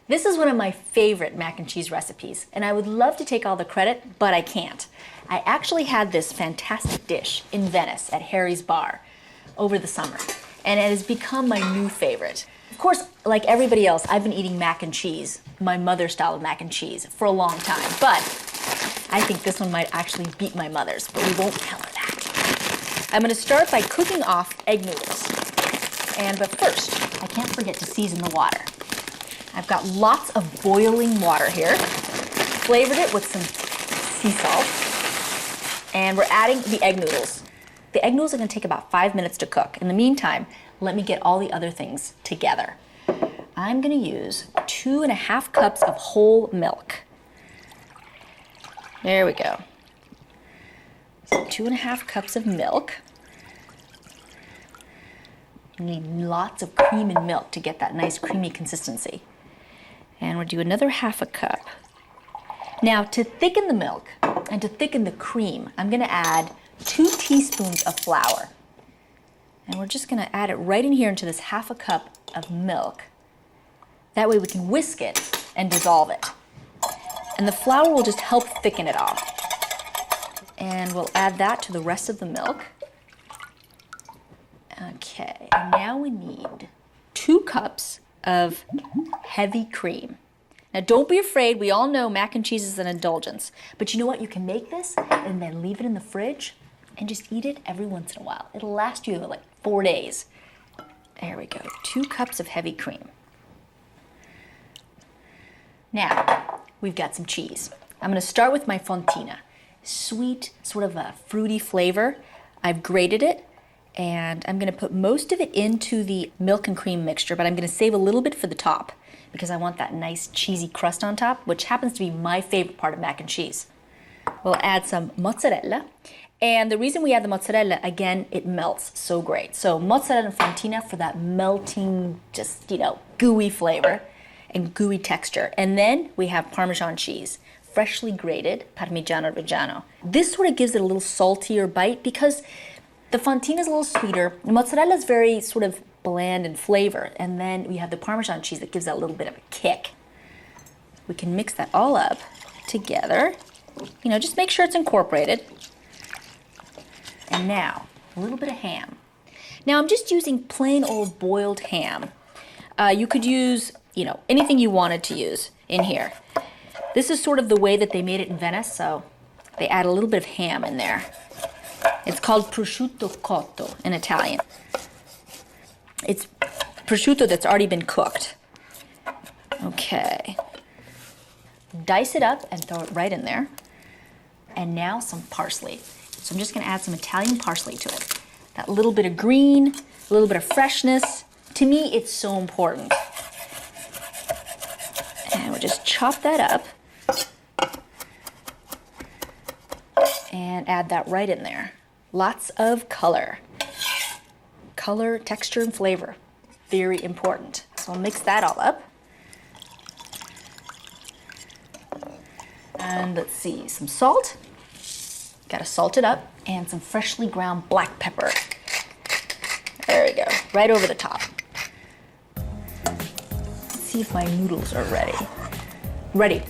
This is one of my favorite mac and cheese recipes, and I would love to take all the credit, but I can't. I actually had this fantastic dish in Venice at Harry's Bar over the summer, and it has become my new favorite. Of course, like everybody else, I've been eating mac and cheese, my mother's style of mac and cheese, for a long time, but I think this one might actually beat my mother's, but we won't tell her that. I'm gonna start by cooking off egg noodles. But first, I can't forget to season the water. I've got lots of boiling water here. Flavored it with some sea salt. And we're adding the egg noodles. The egg noodles are gonna take about 5 minutes to cook. In the meantime, let me get all the other things together. I'm gonna use 2.5 cups of whole milk. There we go. So 2.5 cups of milk. You need lots of cream and milk to get that nice creamy consistency. And we'll do another 1/2 cup. Now, to thicken the milk and to thicken the cream, I'm gonna add 2 teaspoons of flour. And we're just gonna add it right in here into this 1/2 cup of milk. That way we can whisk it and dissolve it. And the flour will just help thicken it all. And we'll add that to the rest of the milk. Okay, and now we need 2 cups of heavy cream. Now don't be afraid, we all know mac and cheese is an indulgence, but you know what, you can make this and then leave it in the fridge and just eat it every once in a while. It'll last you like 4 days. There we go, 2 cups of heavy cream. Now, we've got some cheese. I'm gonna start with my Fontina. Sweet, sort of a fruity flavor. I've grated it, and I'm gonna put most of it into the milk and cream mixture, but I'm gonna save a little bit for the top because I want that nice cheesy crust on top, which happens to be my favorite part of mac and cheese. We'll add some mozzarella, and the reason we add the mozzarella, again, it melts so great. So mozzarella and Fontina for that melting, just, gooey flavor and gooey texture. And then we have Parmesan cheese, freshly grated Parmigiano Reggiano. This sort of gives it a little saltier bite because the Fontina is a little sweeter. The mozzarella is very sort of bland in flavor. And then we have the Parmesan cheese that gives that a little bit of a kick. We can mix that all up together. Just make sure it's incorporated. And now, a little bit of ham. Now I'm just using plain old boiled ham. You could use, anything you wanted to use in here. This is sort of the way that they made it in Venice, so they add a little bit of ham in there. It's called prosciutto cotto in Italian. It's prosciutto that's already been cooked. Okay. Dice it up and throw it right in there. And now some parsley. So I'm just gonna add some Italian parsley to it. That little bit of green, a little bit of freshness. To me, it's so important. And we'll just chop that up and add that right in there. Lots of color. Color, texture, and flavor. Very important. So I'll mix that all up. And let's see, some salt. Gotta salt it up. And some freshly ground black pepper. There we go, right over the top. Let's see if my noodles are ready. Ready.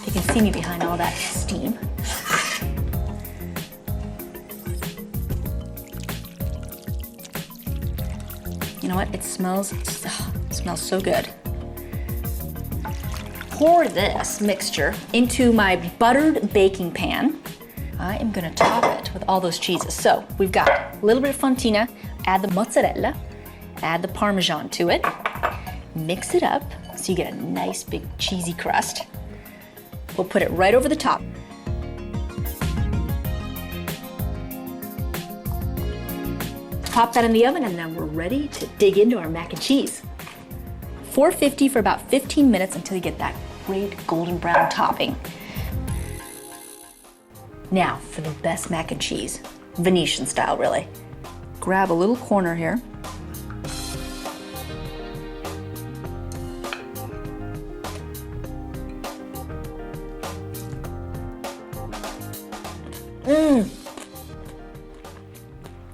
You can see me behind all that steam. You know what? It smells so good. Pour this mixture into my buttered baking pan. I am gonna top it with all those cheeses. So we've got a little bit of Fontina, add the mozzarella, add the Parmesan to it, mix it up so you get a nice big cheesy crust. We'll put it right over the top. Pop that in the oven and then we're ready to dig into our mac and cheese. 450 for about 15 minutes until you get that great golden brown topping. Now for the best mac and cheese, Venetian style really. Grab a little corner here.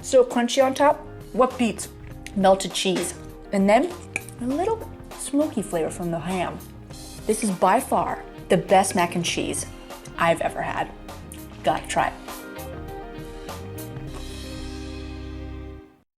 So crunchy on top. What beats melted cheese? And then A little smoky flavor from the ham. This is by far the best mac and cheese I've ever had. Gotta try it.